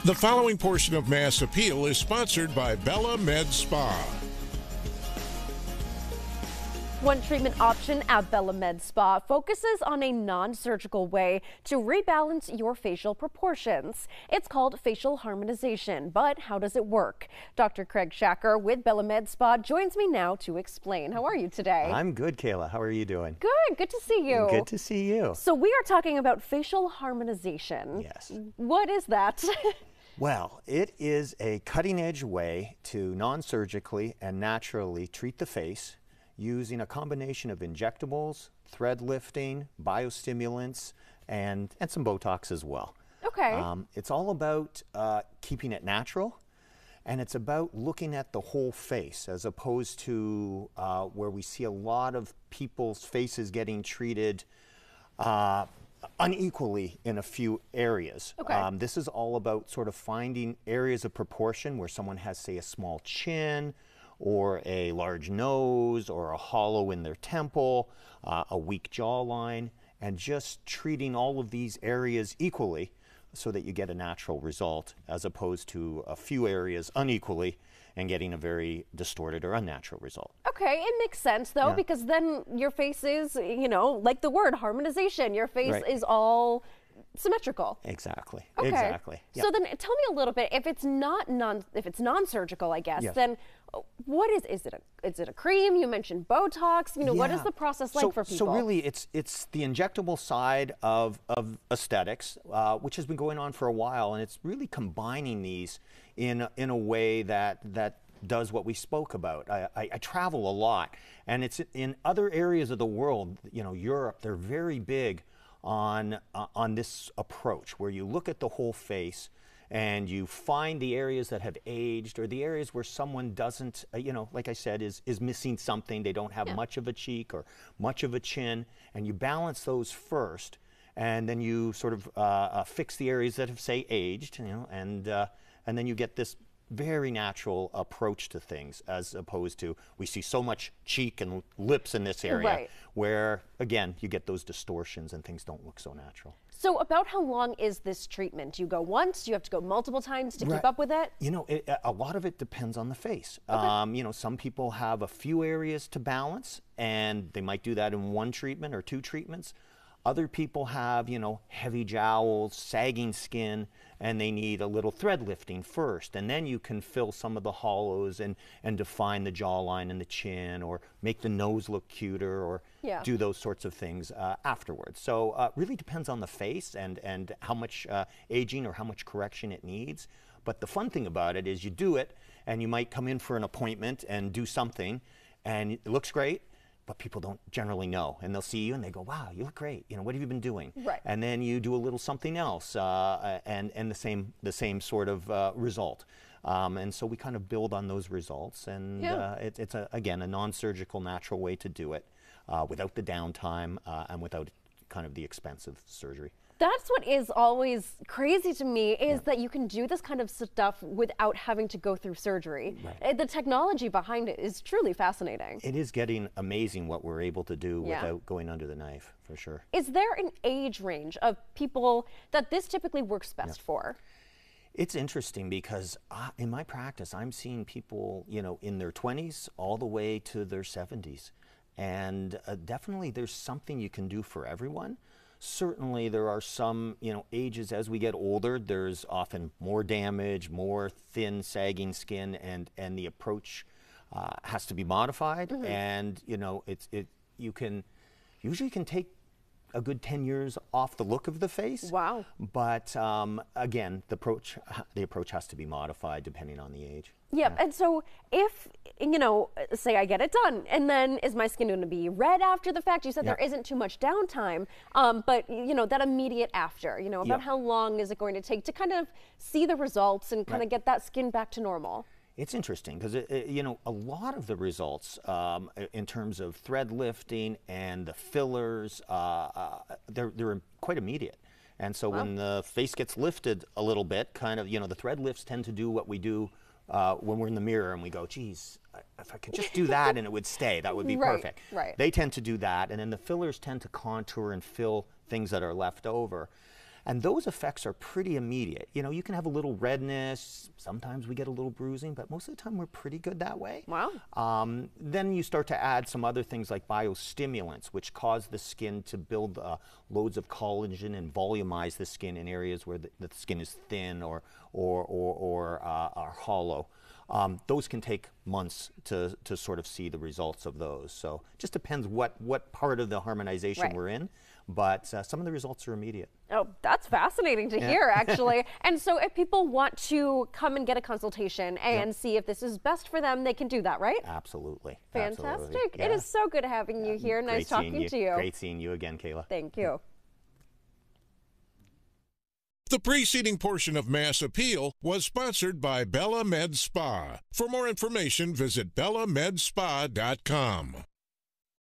The following portion of Mass Appeal is sponsored by Bella MedSpa. One treatment option at Bella MedSpa focuses on a non-surgical way to rebalance your facial proportions. It's called facial harmonization, but how does it work? Dr. Craig Schacher with Bella MedSpa joins me now to explain. How are you today? I'm good, Kayla. How are you doing? Good. Good to see you. Good to see you. So we are talking about facial harmonization. Yes. What is that? Well, it is a cutting-edge way to non-surgically and naturally treat the face using a combination of injectables, thread lifting, biostimulants, and some Botox as well. Okay. It's all about keeping it natural, and it's about looking at the whole face as opposed to where we see a lot of people's faces getting treated unequally in a few areas. Okay. This is all about sort of finding areas of proportion where someone has, say, a small chin, or a large nose, or a hollow in their temple, a weak jawline, and just treating all of these areas equally so that you get a natural result, as opposed to a few areas unequally and getting a very distorted or unnatural result. Okay, it makes sense though, Yeah. because then your face is, you know, like the word harmonization, your face Right. is all symmetrical. Exactly. Okay. Exactly. Yeah. So then tell me a little bit, if it's non-surgical, I guess, Yes. then what is it a cream? You mentioned Botox, you know, what is the process like for people? So really it's the injectable side of aesthetics, which has been going on for a while, and it's really combining these in a way that does what we spoke about. I travel a lot, and it's in other areas of the world, you know, Europe, they're very big on this approach where you look at the whole face and you find the areas that have aged, or the areas where someone doesn't, you know, like I said, is missing something. They don't have much of a cheek or much of a chin, and you balance those first, and then you sort of fix the areas that have, say, aged, you know, and then you get this very natural approach to things, as opposed to, we see so much cheek and lips in this area, Right. where again you get those distortions and things don't look so natural. So about how long is this treatment? Do you go once? Do you have to go multiple times to keep up with it? You know, a lot of it depends on the face. You know, some people have a few areas to balance, and they might do that in one treatment or two treatments. Other people have, you know, heavy jowls, sagging skin, and they need a little thread lifting first, and then you can fill some of the hollows and define the jawline and the chin, or make the nose look cuter, or do those sorts of things afterwards. So really depends on the face and how much aging or how much correction it needs. But the fun thing about it is you do it, and you might come in for an appointment and do something, and it looks great, but people don't generally know, and they'll see you and they go, wow, you look great, you know, what have you been doing? Right. And then you do a little something else, and the same sort of result. And so we kind of build on those results, and it's again a non-surgical, natural way to do it, without the downtime and without kind of the expensive surgery. That's what is always crazy to me, is that you can do this kind of stuff without having to go through surgery. Right. The technology behind it is truly fascinating. It is getting amazing what we're able to do without going under the knife, for sure. Is there an age range of people that this typically works best for? It's interesting because in my practice, I'm seeing people, you know, in their 20s all the way to their 70s. And definitely there's something you can do for everyone. Certainly there are some, you know, ages as we get older, there's often more damage, more thin, sagging skin, and the approach has to be modified. And, you know, you can usually take a good 10 years off the look of the face. Wow. But again, the approach has to be modified depending on the age. Yep. And so if, you know, say I get it done, and then is my skin going to be red after the fact? You said there isn't too much downtime, but, you know, that immediate after, you know, about how long is it going to take to kind of see the results and kind of get that skin back to normal? It's interesting because, you know, a lot of the results in terms of thread lifting and the fillers, they're quite immediate. And so when the face gets lifted a little bit, kind of, you know, the thread lifts tend to do what we do when we're in the mirror and we go, geez, if I could just do that and it would stay, that would be perfect. Right. They tend to do that, and then the fillers tend to contour and fill things that are left over. And those effects are pretty immediate. You know, you can have a little redness, sometimes we get a little bruising, but most of the time we're pretty good that way. Wow. Then you start to add some other things like biostimulants, which cause the skin to build loads of collagen and volumize the skin in areas where the skin is thin or are hollow. Those can take months to sort of see the results of those. So it just depends what part of the harmonization we're in, but some of the results are immediate. Oh, that's fascinating to hear, actually. And so if people want to come and get a consultation and see if this is best for them, they can do that, right? Absolutely. Fantastic. Absolutely. It is so good having you here. Nice talking to you. Great seeing you again, Kayla. Thank you. The preceding portion of Mass Appeal was sponsored by Bella MedSpa. For more information, visit bellamedspa.com.